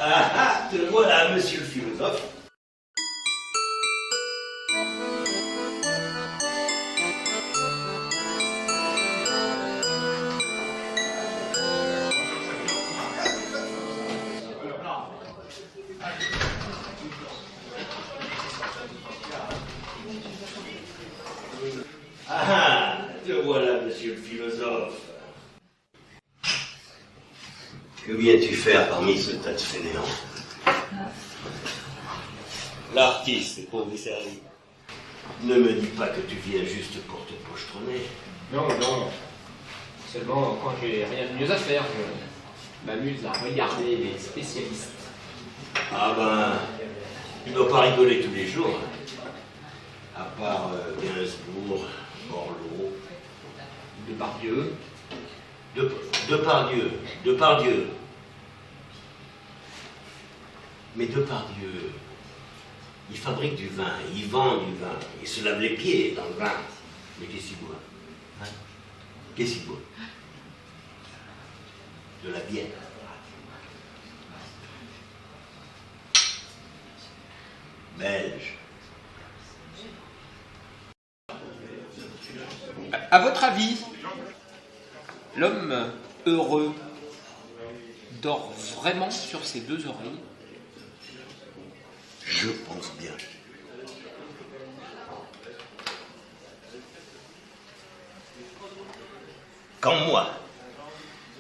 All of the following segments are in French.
Ah ah, te voilà, monsieur le philosophe. Ah, te voilà, monsieur le philosophe. Que viens-tu faire parmi ce tas de fainéants? L'artiste est pour vous servir. Ne me dis pas que tu viens juste pour te pochetronner. Non, non. Seulement, quand j'ai rien de mieux à faire, je m'amuse à regarder les spécialistes. Ah ben, tu ne dois pas rigoler tous les jours. À part Gainsbourg, Borloo, Depardieu. Depardieu. Mais Depardieu, il fabrique du vin, il vend du vin, il se lave les pieds dans le vin. Mais qu'est-ce qu'il boit? Hein? Qu'est-ce qu'il boit? De la bière. Belge. À votre avis, l'homme heureux dort vraiment sur ses deux oreilles? Je pense bien. Quand moi,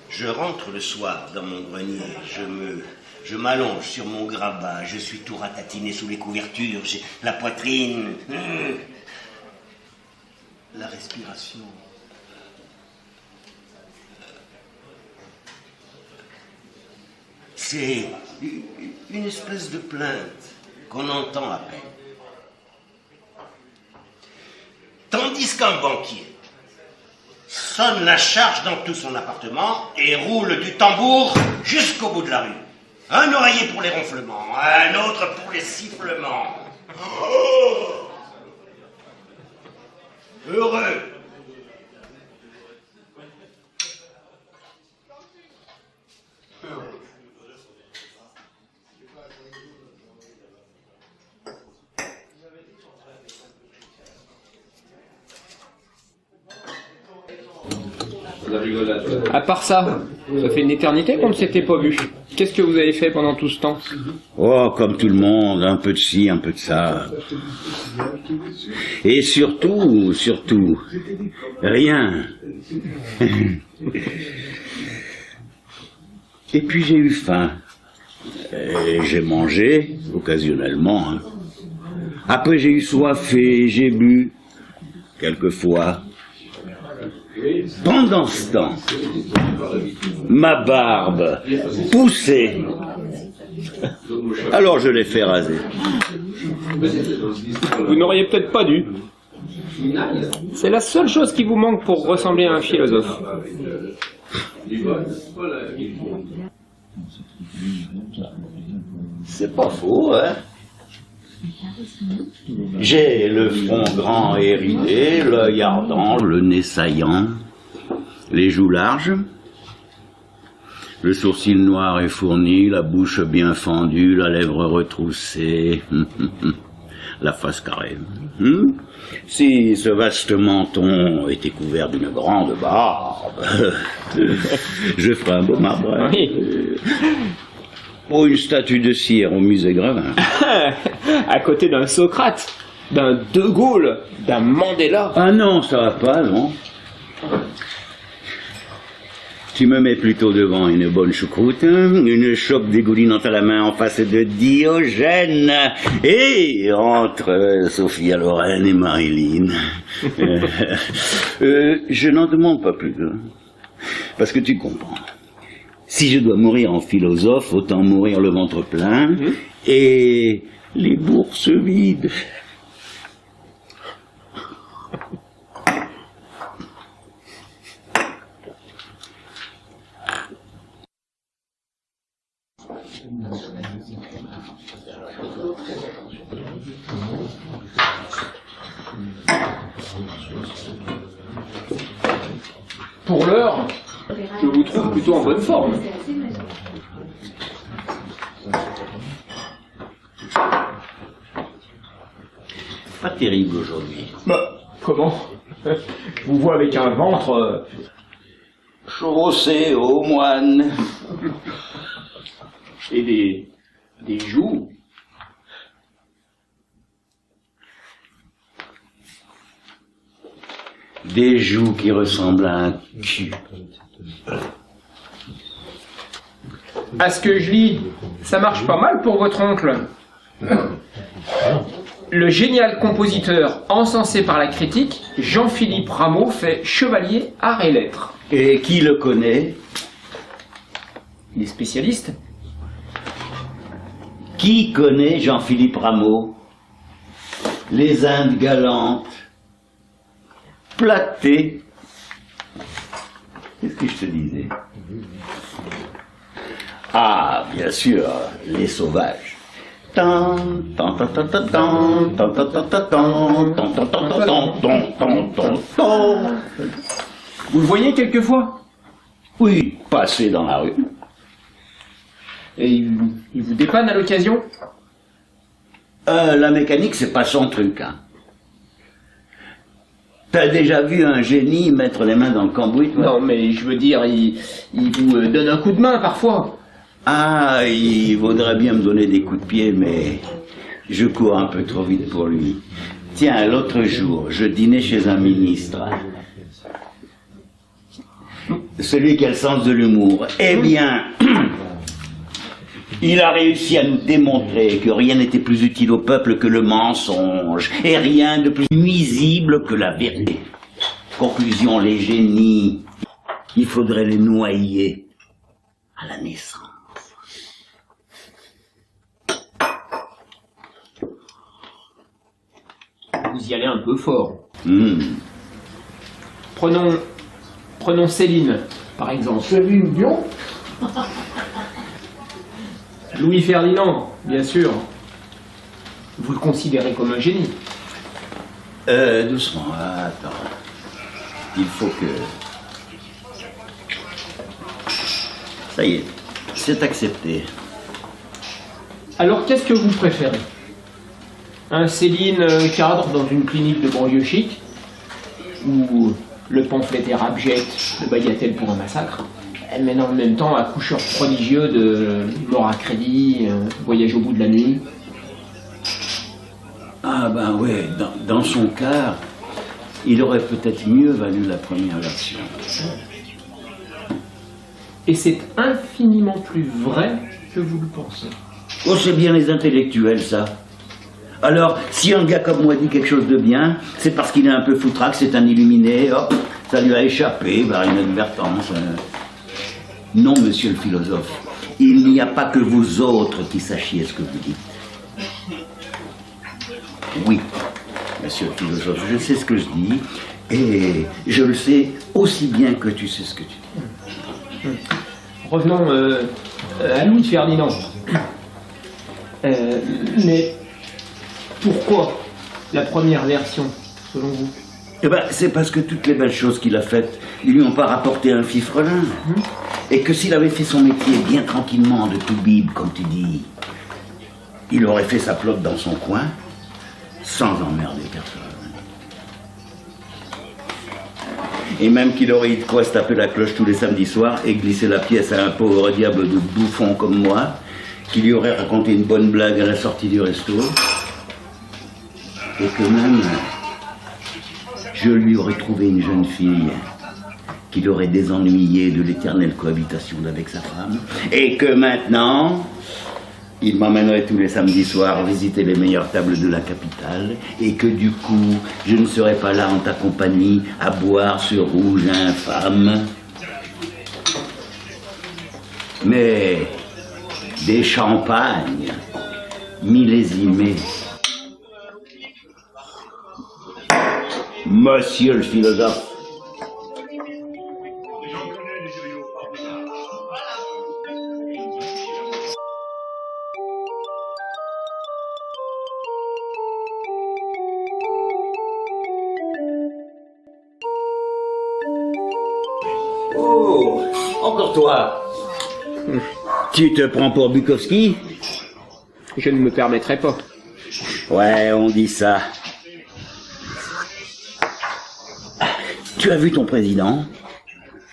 je rentre le soir dans mon grenier, je m'allonge sur mon grabat, je suis tout ratatiné sous les couvertures, j'ai la poitrine, la respiration. C'est une espèce de plainte qu'on entend à peine. Tandis qu'un banquier sonne la charge dans tout son appartement et roule du tambour jusqu'au bout de la rue. Un oreiller pour les ronflements, un autre pour les sifflements. Oh! Heureux. À part ça fait une éternité qu'on ne s'était pas vu. Qu'est-ce que vous avez fait pendant tout ce temps? Oh, comme tout le monde, un peu de ci, un peu de ça. Et surtout, rien. Et puis j'ai eu faim. Et j'ai mangé, occasionnellement. Hein. Après j'ai eu soif et j'ai bu, quelquefois. Pendant ce temps, ma barbe poussait. Alors je l'ai fait raser. Vous n'auriez peut-être pas dû. C'est la seule chose qui vous manque pour ressembler à un philosophe. C'est pas faux, hein? J'ai le front grand et ridé, l'œil ardent, le nez saillant, les joues larges, le sourcil noir et fourni, la bouche bien fendue, la lèvre retroussée, la face carrée. Si ce vaste menton était couvert d'une grande barbe, je ferais un beau marbre. Oui. Pour une statue de cire au musée Grévin. À côté d'un Socrate, d'un De Gaulle, d'un Mandela. Ah non, ça va pas, non. Tu me mets plutôt devant une bonne choucroute, hein, une chope dégoulinante à la main en face de Diogène, et entre Sophia Loren et Marilyn. Je n'en demande pas plus, hein, parce que tu comprends. Si je dois mourir en philosophe, autant mourir le ventre plein et les bourses vides. Pour l'heure, Je vous trouve plutôt en bonne forme. Pas terrible aujourd'hui. Bah, comment? Je vous vois avec un ventre... Chaussé aux moines. et des joues. Des joues qui ressemblent à un cul. À ce que je lis, ça marche pas mal pour votre oncle. Le génial compositeur encensé par la critique, Jean-Philippe Rameau, fait chevalier arts et lettres. Et qui le connaît? Il est spécialiste. Qui connaît Jean-Philippe Rameau? Les Indes galantes, platées. Qu'est-ce que je te disais? Ah, bien sûr, les sauvages. Vous le voyez quelquefois? Oui, passer dans la rue. Et il vous dépanne à l'occasion? La mécanique, c'est pas son truc, hein. T'as déjà vu un génie mettre les mains dans le cambouis, toi? Non, mais je veux dire, il vous donne un coup de main parfois. Ah, il vaudrait bien me donner des coups de pied, mais je cours un peu trop vite pour lui. Tiens, l'autre jour, je dînais chez un ministre. Celui qui a le sens de l'humour. Eh bien, il a réussi à nous démontrer que rien n'était plus utile au peuple que le mensonge, et rien de plus nuisible que la vérité. Conclusion, les génies, il faudrait les noyer à la naissance. Vous y allez un peu fort. Prenons Céline, par exemple. Céline Dion? Louis Ferdinand, bien sûr. Vous le considérez comme un génie. Doucement, attends. Il faut que... Ça y est, c'est accepté. Alors, qu'est-ce que vous préférez? Un Céline cadre dans une clinique de banlieue chic? Ou le pamphlétaire abject de Bagatelle pour un massacre? Mais en même temps, accoucheur prodigieux de Mort à crédit, Voyage au bout de la nuit? Ah ben ouais, dans son cas, il aurait peut-être mieux valu la première version. Et c'est infiniment plus vrai que vous le pensez. Oh, c'est bien les intellectuels, ça. Alors, si un gars comme moi dit quelque chose de bien, c'est parce qu'il est un peu foutraque, c'est un illuminé, hop, ça lui a échappé par inadvertance. Non, monsieur le philosophe, il n'y a pas que vous autres qui sachiez ce que vous dites. Oui, monsieur le philosophe, je sais ce que je dis, et je le sais aussi bien que tu sais ce que tu dis. Revenons à Louis Ferdinand. Mais pourquoi la première version, selon vous? Eh ben, c'est parce que toutes les belles choses qu'il a faites ne lui ont pas rapporté un fifrelin. Et que s'il avait fait son métier bien tranquillement de tout bib, comme tu dis, il aurait fait sa plotte dans son coin, sans emmerder personne. Et même qu'il aurait eu de quoi se taper la cloche tous les samedis soirs et glisser la pièce à un pauvre diable de bouffon comme moi, qui lui aurait raconté une bonne blague à la sortie du resto, et que même je lui aurais trouvé une jeune fille qui l'aurait désennuyé de l'éternelle cohabitation avec sa femme, et que maintenant, il m'emmènerait tous les samedis soirs visiter les meilleures tables de la capitale, et que du coup, je ne serais pas là en ta compagnie à boire ce rouge infâme, mais des champagnes millésimés. Monsieur le philosophe. Oh, encore toi. Tu te prends pour Bukowski? Je ne me permettrai pas. Ouais, on dit ça. Tu as vu ton président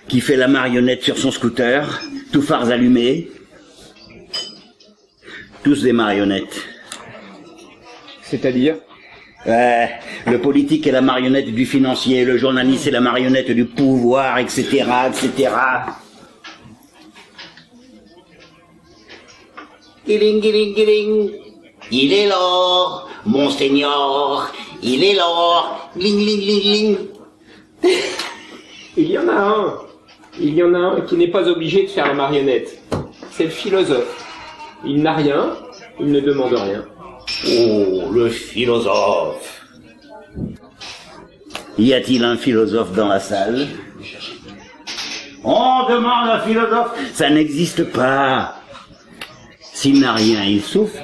qui fait la marionnette sur son scooter, tout phares allumés? Tous des marionnettes. C'est-à-dire? Le politique est la marionnette du financier, le journaliste est la marionnette du pouvoir, etc., etc. Giling, giling, giling. Il est l'or, monseigneur, il est l'or, gling, gling, gling, gling. Il y en a un qui n'est pas obligé de faire la marionnette. C'est le philosophe. Il n'a rien, il ne demande rien. Oh, le philosophe. Y a-t-il un philosophe dans la salle? On demande un philosophe. Ça n'existe pas. S'il n'a rien, il souffre.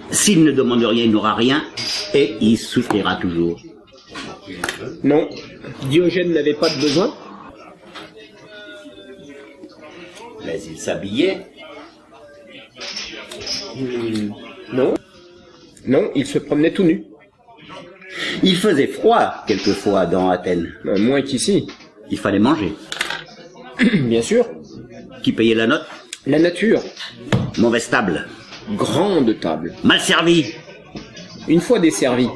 S'il ne demande rien, il n'aura rien. Et il souffrira toujours. Non, Diogène n'avait pas de besoin. Mais il s'habillait. Non. Non, il se promenait tout nu. Il faisait froid, quelquefois, dans Athènes. Moins qu'ici. Il fallait manger. Bien sûr. Qui payait la note? La nature. Mauvaise table. Grande table. Mal servi. Une fois desservi,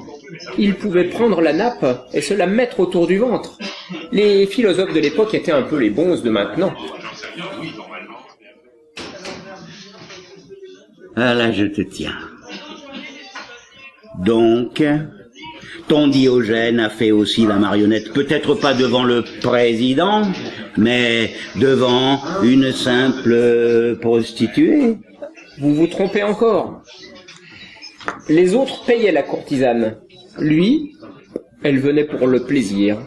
il pouvait prendre la nappe et se la mettre autour du ventre. Les philosophes de l'époque étaient un peu les bonzes de maintenant. Ah là, je te tiens. Donc, ton Diogène a fait aussi la marionnette, peut-être pas devant le président, mais devant une simple prostituée. Vous vous trompez encore. Les autres payaient la courtisane. Lui, elle venait pour le plaisir.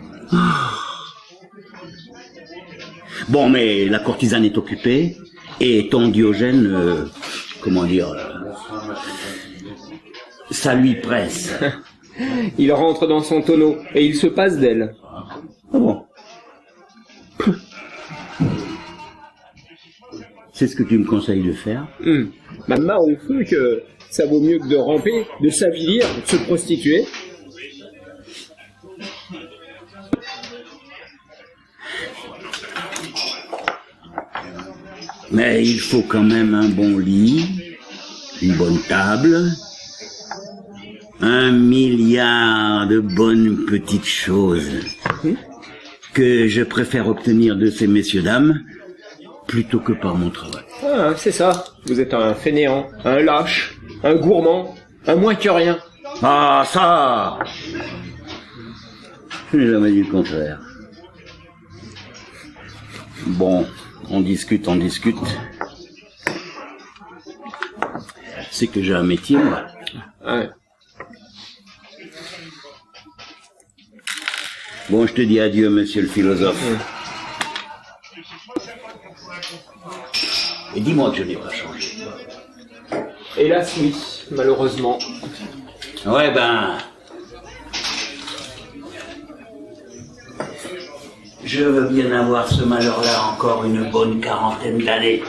Bon, mais la courtisane est occupée, et ton Diogène, ça lui presse. Il rentre dans son tonneau, et il se passe d'elle. Ah bon? C'est ce que tu me conseilles de faire? Maman, on fait que ça vaut mieux que de ramper, de s'avilir, de se prostituer. Mais il faut quand même un bon lit, une bonne table, 1 milliard de bonnes petites choses que je préfère obtenir de ces messieurs-dames plutôt que par mon travail. Ah, c'est ça. Vous êtes un fainéant, un lâche, un gourmand, un moins que rien. Ah, ça! Je n'ai jamais dit le contraire. Bon, on discute. C'est que j'ai un métier, moi. Ouais. Bon, je te dis adieu, monsieur le philosophe. Et dis-moi que je n'ai pas changé. Hélas, oui, malheureusement. Ouais, ben... Je veux bien avoir ce malheur-là encore une bonne 40aine d'années.